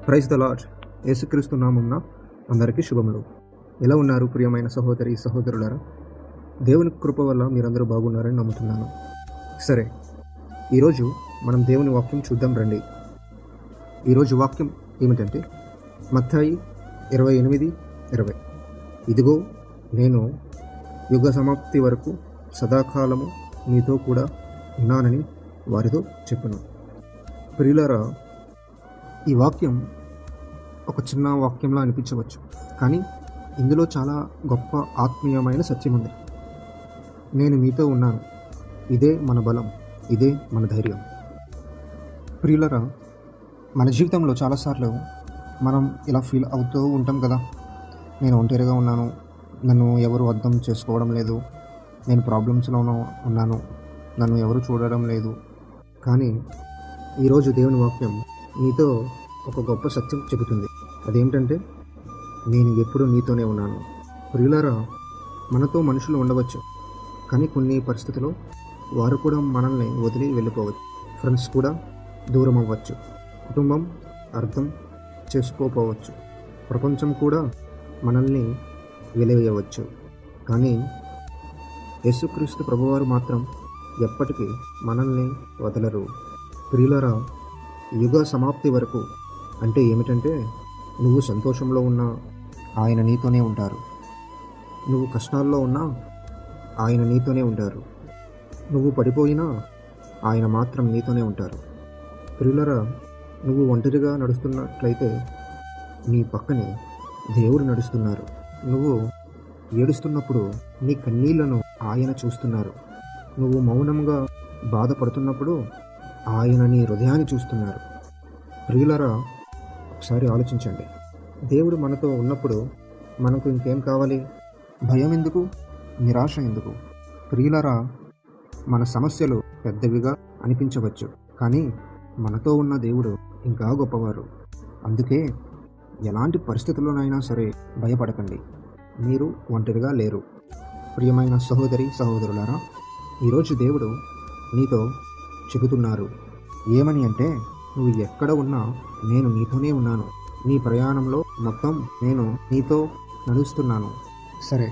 Praise the lord. యేసుక్రీస్తు నామమున అందరికీ శుభములు. ఎలా ఉన్నారు ప్రియమైన సహోదరి సహోదరులారా? దేవుని కృప వల్ల మీరందరూ బాగున్నారని నమ్ముతున్నాను. సరే, ఈరోజు మనం దేవుని వాక్యం చూద్దాం రండి. ఈరోజు వాక్యం ఏమిటంటే మత్తయి 28:20. ఇదిగో నేను యుగ సమాప్తి వరకు సదాకాలము మీతో కూడా ఉన్నానని వారితో చెప్పును. ప్రియులారా, ఈ వాక్యం ఒక చిన్న వాక్యంలా అనిపించవచ్చు, కానీ ఇందులో చాలా గొప్ప ఆత్మీయమైన సత్యం ఉంది. నేను మీతో ఉన్నాను, ఇదే మన బలం, ఇదే మన ధైర్యం. ప్రియులరా, మన జీవితంలో చాలాసార్లు మనం ఇలా ఫీల్ అవుతూ ఉంటాం కదా, నేను ఒంటరిగా ఉన్నాను, నన్ను ఎవరు అర్థం చేసుకోవడం లేదు, నేను ప్రాబ్లమ్స్లో ఉన్నాను, నన్ను ఎవరు చూడడం లేదు. కానీ ఈరోజు దేవుని వాక్యం నీతో ఒక గొప్ప సత్యం చెబుతుంది. అదేమిటంటే, నేను ఎప్పుడు నీతోనే ఉన్నాను. ప్రియులారా, మనతో మనుషులు ఉండవచ్చు, కానీ కొన్ని పరిస్థితుల్లో వారు కూడా మనల్ని వదిలి వెళ్ళిపోవచ్చు. ఫ్రెండ్స్ కూడా దూరం అవ్వచ్చు, కుటుంబం అర్థం చేసుకోపోవచ్చు, ప్రపంచం కూడా మనల్ని వెలివేయవచ్చు. కానీ యేసుక్రీస్తు ప్రభువారు మాత్రం ఎప్పటికీ మనల్ని వదలరు. ప్రియులారా, యుగ సమాప్తి వరకు అంటే ఏమిటంటే, నువ్వు సంతోషంలో ఉన్నా ఆయన నీతోనే ఉంటారు, నువ్వు కష్టాల్లో ఉన్నా ఆయన నీతోనే ఉంటారు, నువ్వు పడిపోయినా ఆయన మాత్రం నీతోనే ఉంటారు. ప్రియులరా, నువ్వు ఒంటరిగా నడుస్తున్నట్లయితే నీ పక్కనే దేవుడు నడుస్తున్నారు. నువ్వు ఏడుస్తున్నప్పుడు నీ కన్నీళ్లను ఆయన చూస్తున్నారు. నువ్వు మౌనంగా బాధపడుతున్నప్పుడు ఆయన నీ హృదయాన్ని చూస్తున్నారు. ప్రియులరా, ఒకసారి ఆలోచించండి. దేవుడు మనతో ఉన్నప్పుడు మనకు ఇంకేం కావాలి? భయం ఎందుకు? నిరాశ ఎందుకు? ప్రియులరా, మన సమస్యలు పెద్దవిగా అనిపించవచ్చు, కానీ మనతో ఉన్న దేవుడు ఇంకా గొప్పవారు. అందుకే ఎలాంటి పరిస్థితుల్లోనైనా సరే భయపడకండి, మీరు ఒంటరిగా లేరు. ప్రియమైన సహోదరి సహోదరులారా, ఈరోజు దేవుడు నీతో చెబుతున్నారు. ఏమని అంటే, నువ్వు ఎక్కడ ఉన్నా నేను నీతోనే ఉన్నాను, నీ ప్రయాణంలో మొత్తం నేను నీతో నడుస్తున్నాను. సరే,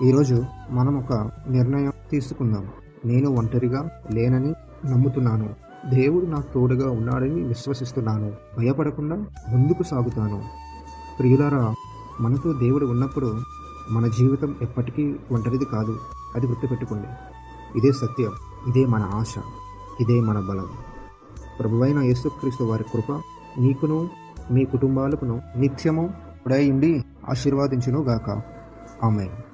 ఈరోజు మనం ఒక నిర్ణయం తీసుకుందాం. నేను ఒంటరిగా లేనని నమ్ముతున్నాను, దేవుడు నాకు తోడుగా ఉన్నాడని విశ్వసిస్తున్నాను, భయపడకుండా ముందుకు సాగుతాను. ప్రియులారా, మనతో దేవుడు ఉన్నప్పుడు మన జీవితం ఎప్పటికీ ఒంటరిది కాదు. అది గుర్తుపెట్టుకోండి. ఇదే సత్యం, ఇదే మన ఆశ, ఇదే మన బలం. ప్రభువైన యేసుక్రీస్తు వారి కృప నీకును మీ కుటుంబాలకును నిత్యము తోడై ఉండి ఆశీర్వాదించును గాక. ఆమేన్.